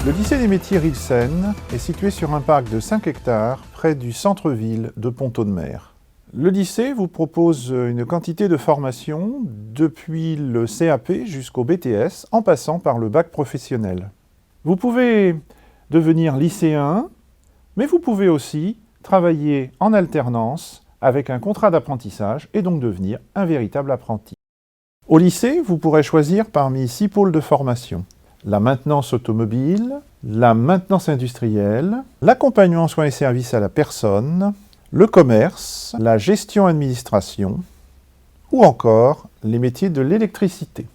Le lycée des métiers Rilsen est situé sur un parc de 5 hectares près du centre-ville de Pontaud-de-Mer. Le lycée vous propose une quantité de formations depuis le CAP jusqu'au BTS en passant par le bac professionnel. Vous pouvez devenir lycéen, mais vous pouvez aussi travailler en alternance avec un contrat d'apprentissage et donc devenir un véritable apprenti. Au lycée, vous pourrez choisir parmi 6 pôles de formation. La maintenance automobile, la maintenance industrielle, l'accompagnement soins et services à la personne, le commerce, la gestion-administration ou encore les métiers de l'électricité.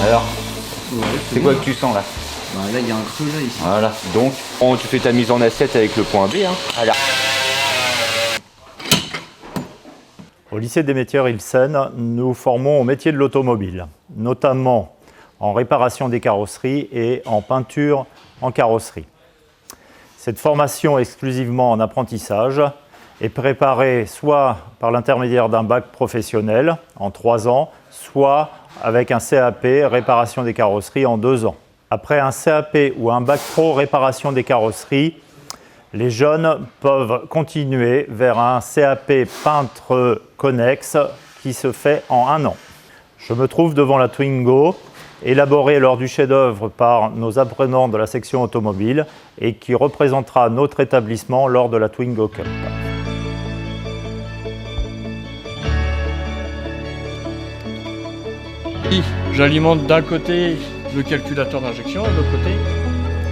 Alors, c'est quoi que tu sens là? Là, il y a un creux là, ici. Voilà, donc tu fais ta mise en assiette avec le point B. Hein. Voilà. Au lycée des métiers Rilsen, nous formons au métier de l'automobile, notamment en réparation des carrosseries et en peinture en carrosserie. Cette formation exclusivement en apprentissage est préparée soit par l'intermédiaire d'un bac professionnel en 3 ans, soit avec un CAP réparation des carrosseries en 2 ans. Après un CAP ou un bac pro réparation des carrosseries, les jeunes peuvent continuer vers un CAP peintre connexe qui se fait en 1 an. Je me trouve devant la Twingo, élaborée lors du chef-d'œuvre par nos apprenants de la section automobile et qui représentera notre établissement lors de la Twingo Cup. J'alimente d'un côté le calculateur d'injection et de l'autre côté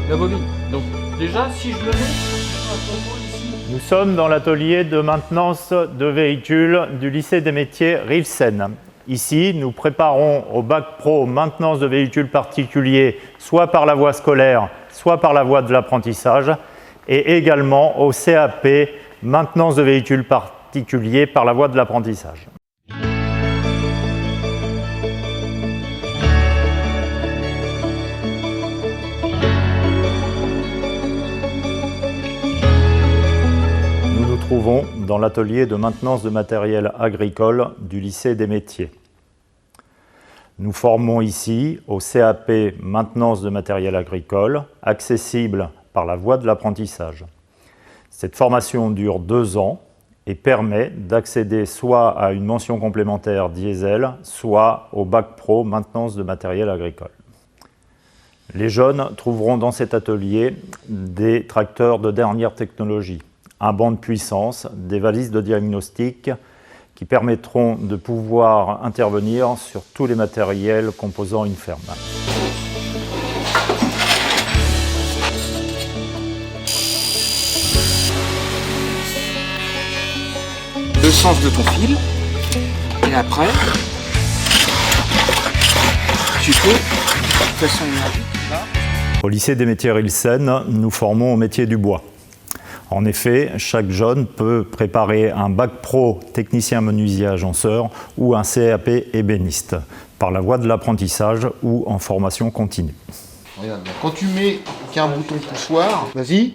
la bobine. Donc déjà, si je le mets ici... Nous sommes dans l'atelier de maintenance de véhicules du lycée des métiers Rilsen. Ici, nous préparons au bac pro maintenance de véhicules particuliers, soit par la voie scolaire, soit par la voie de l'apprentissage, et également au CAP maintenance de véhicules particuliers par la voie de l'apprentissage. Nous nous trouvons dans l'atelier de maintenance de matériel agricole du lycée des métiers. Nous formons ici au CAP maintenance de matériel agricole, accessible par la voie de l'apprentissage. Cette formation dure 2 ans et permet d'accéder soit à une mention complémentaire diesel, soit au bac pro maintenance de matériel agricole. Les jeunes trouveront dans cet atelier des tracteurs de dernière technologie, un banc de puissance, des valises de diagnostic qui permettront de pouvoir intervenir sur tous les matériels composant une ferme. Le sens de ton fil, et après, tu peux, de façon énergique, là. Au lycée des métiers Rilsen, nous formons au métier du bois. En effet, chaque jeune peut préparer un bac pro technicien menuisier agenceur ou un CAP ébéniste par la voie de l'apprentissage ou en formation continue. Regarde, quand tu mets qu'un bouton poussoir, vas-y.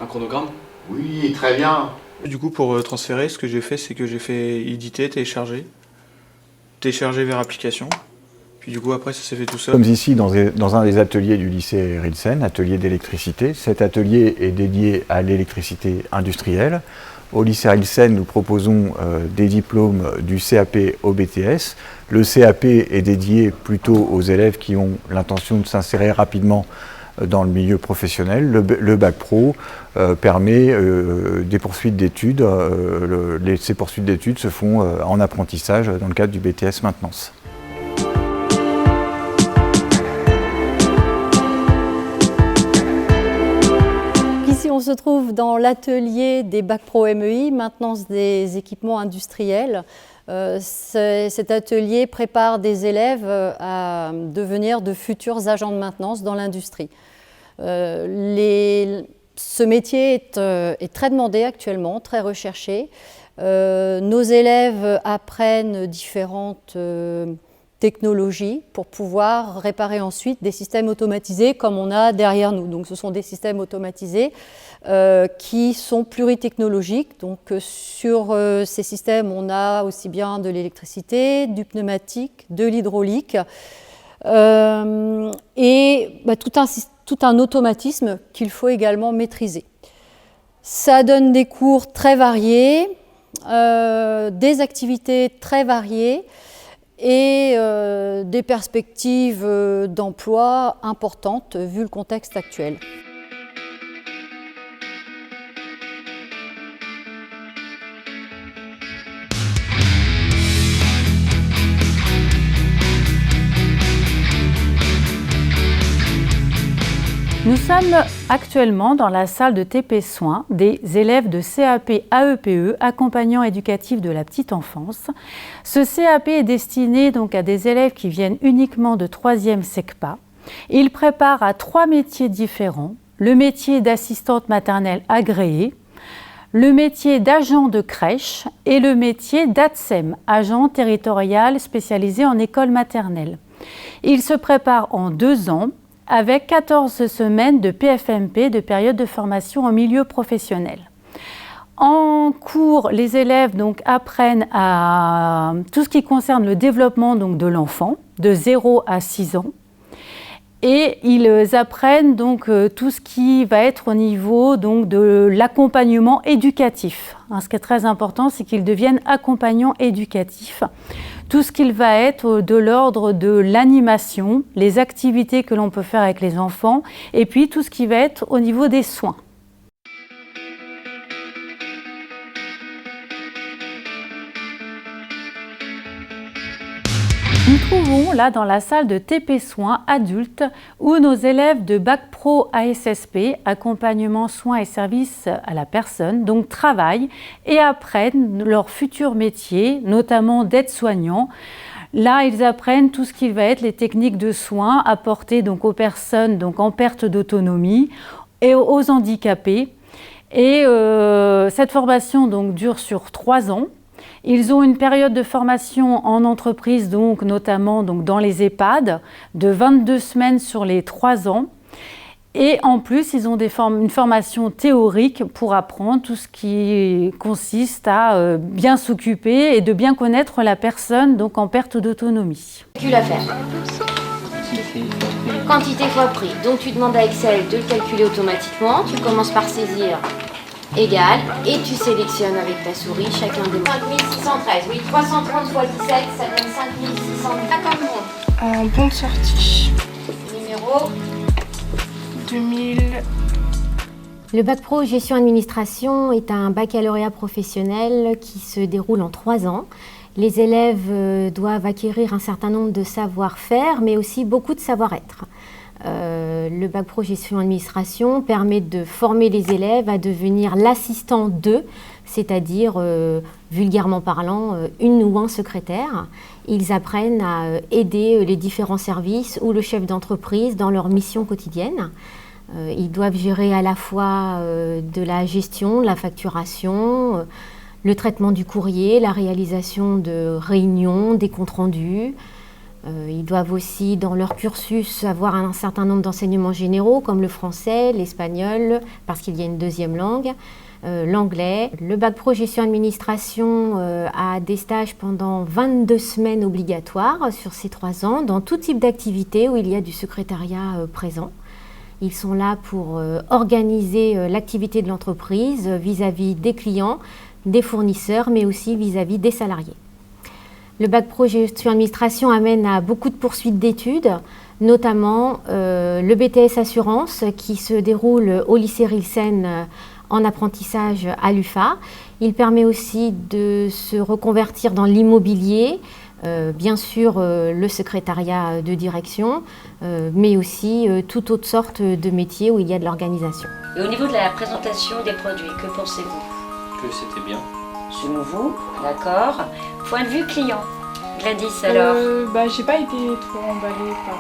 Un chronogramme? Oui, très bien. Du coup, pour transférer, ce que j'ai fait, c'est que j'ai fait éditer, télécharger vers application. Puis du coup, après, ça s'est fait tout seul. Nous sommes ici dans un des ateliers du lycée Rilsen, atelier d'électricité. Cet atelier est dédié à l'électricité industrielle. Au lycée Rilsen, nous proposons des diplômes du CAP au BTS. Le CAP est dédié plutôt aux élèves qui ont l'intention de s'insérer rapidement dans le milieu professionnel. Le bac pro permet des poursuites d'études. Ces poursuites d'études se font en apprentissage dans le cadre du BTS maintenance. Ici, on se trouve dans l'atelier des bacs pro MEI, maintenance des équipements industriels. Cet atelier prépare des élèves à devenir de futurs agents de maintenance dans l'industrie. Ce métier est très demandé actuellement, très recherché. Nos élèves apprennent différentes technologie pour pouvoir réparer ensuite des systèmes automatisés comme on a derrière nous. Donc ce sont des systèmes automatisés qui sont pluritechnologiques. Donc sur ces systèmes, on a aussi bien de l'électricité, du pneumatique, de l'hydraulique et tout un automatisme qu'il faut également maîtriser. Ça donne des cours très variés, des activités très variées et des perspectives d'emploi importantes vu le contexte actuel. Nous sommes actuellement dans la salle de TP Soins des élèves de CAP AEPE, accompagnant éducatif de la petite enfance. Ce CAP est destiné donc à des élèves qui viennent uniquement de 3e SECPA. Il prépare à 3 métiers différents, le métier d'assistante maternelle agréée, le métier d'agent de crèche et le métier d'ATSEM, agent territorial spécialisé en école maternelle. Il se prépare en 2 ans avec 14 semaines de PFMP, de période de formation en milieu professionnel. En cours, les élèves donc apprennent à tout ce qui concerne le développement donc de l'enfant, de 0 à 6 ans. Et ils apprennent donc tout ce qui va être au niveau donc de l'accompagnement éducatif. Ce qui est très important, c'est qu'ils deviennent accompagnants éducatifs. Tout ce qui va être de l'ordre de l'animation, les activités que l'on peut faire avec les enfants, et puis tout ce qui va être au niveau des soins. Nous trouvons là dans la salle de TP Soins adultes où nos élèves de Bac Pro ASSP, accompagnement soins et services à la personne, donc travaillent et apprennent leur futur métier, notamment d'aide-soignant. Là, ils apprennent tout ce qui va être les techniques de soins apportées donc aux personnes donc en perte d'autonomie et aux handicapés. Et cette formation donc dure sur 3 ans. Ils ont une période de formation en entreprise, donc notamment donc dans les EHPAD, de 22 semaines sur les 3 ans. Et en plus, ils ont une formation théorique pour apprendre tout ce qui consiste à bien s'occuper et de bien connaître la personne donc en perte d'autonomie. Calcul à faire. Quantité fois prix. Donc tu demandes à Excel de le calculer automatiquement. Tu commences par saisir égal et tu sélectionnes avec ta souris chacun des mots. 5613, oui, 330 x 17, ça donne 5600. Bon de sortie. Numéro 2000. Le bac pro gestion administration est un baccalauréat professionnel qui se déroule en 3 ans. Les élèves doivent acquérir un certain nombre de savoir-faire, mais aussi beaucoup de savoir-être. Le bac pro gestion administration permet de former les élèves à devenir l'assistant d'eux, c'est-à-dire, vulgairement parlant, une ou un secrétaire. Ils apprennent à aider les différents services ou le chef d'entreprise dans leur mission quotidienne. Ils doivent gérer à la fois de la gestion, la facturation, le traitement du courrier, la réalisation de réunions, des comptes rendus. Ils doivent aussi, dans leur cursus, avoir un certain nombre d'enseignements généraux, comme le français, l'espagnol, parce qu'il y a une deuxième langue, l'anglais. Le bac pro gestion administration a des stages pendant 22 semaines obligatoires sur ces 3 ans, dans tout type d'activité où il y a du secrétariat présent. Ils sont là pour organiser l'activité de l'entreprise vis-à-vis des clients, des fournisseurs, mais aussi vis-à-vis des salariés. Le bac pro gestion administration amène à beaucoup de poursuites d'études, notamment le BTS assurance qui se déroule au lycée Rilsen en apprentissage à l'UFA. Il permet aussi de se reconvertir dans l'immobilier, bien sûr le secrétariat de direction, mais aussi toute autre sorte de métier où il y a de l'organisation. Et au niveau de la présentation des produits, que pensez-vous? Que c'était bien. Selon vous, d'accord. Point de vue client. Gladys, alors J'ai pas été trop emballée par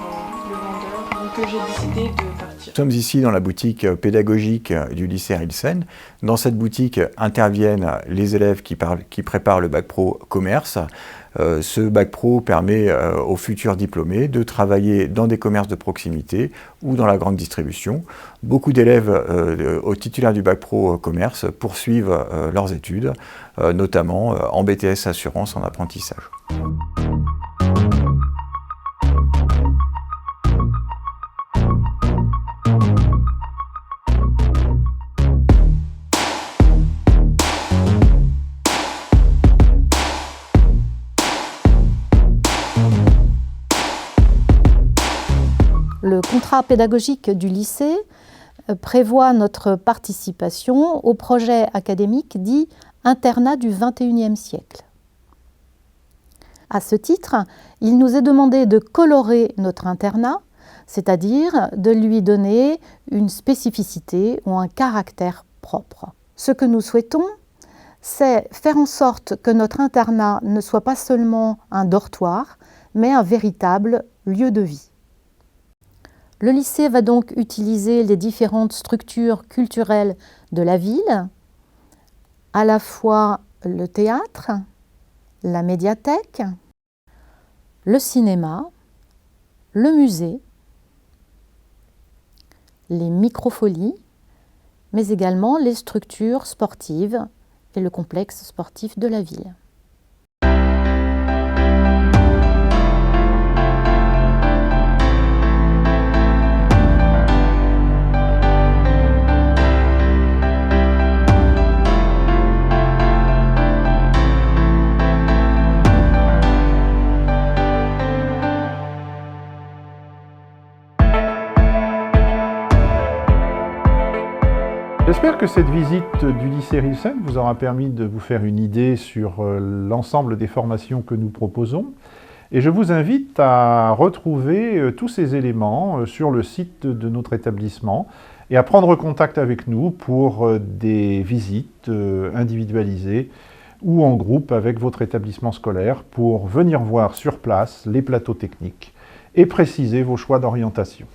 le vendeur, donc j'ai décidé de partir. partir. Nous sommes ici dans la boutique pédagogique du lycée Rilsen. Dans cette boutique interviennent les élèves qui préparent le bac pro commerce. Ce bac pro permet aux futurs diplômés de travailler dans des commerces de proximité ou dans la grande distribution. Beaucoup d'élèves aux titulaires du bac pro commerce poursuivent leurs études, notamment en BTS assurance en apprentissage. Le contrat pédagogique du lycée prévoit notre participation au projet académique dit internat du XXIe siècle. À ce titre, il nous est demandé de colorer notre internat, c'est-à-dire de lui donner une spécificité ou un caractère propre. Ce que nous souhaitons, c'est faire en sorte que notre internat ne soit pas seulement un dortoir, mais un véritable lieu de vie. Le lycée va donc utiliser les différentes structures culturelles de la ville, à la fois le théâtre, la médiathèque, le cinéma, le musée, les microfolies, mais également les structures sportives et le complexe sportif de la ville. J'espère que cette visite du lycée Rilsen vous aura permis de vous faire une idée sur l'ensemble des formations que nous proposons. Et je vous invite à retrouver tous ces éléments sur le site de notre établissement et à prendre contact avec nous pour des visites individualisées ou en groupe avec votre établissement scolaire pour venir voir sur place les plateaux techniques et préciser vos choix d'orientation.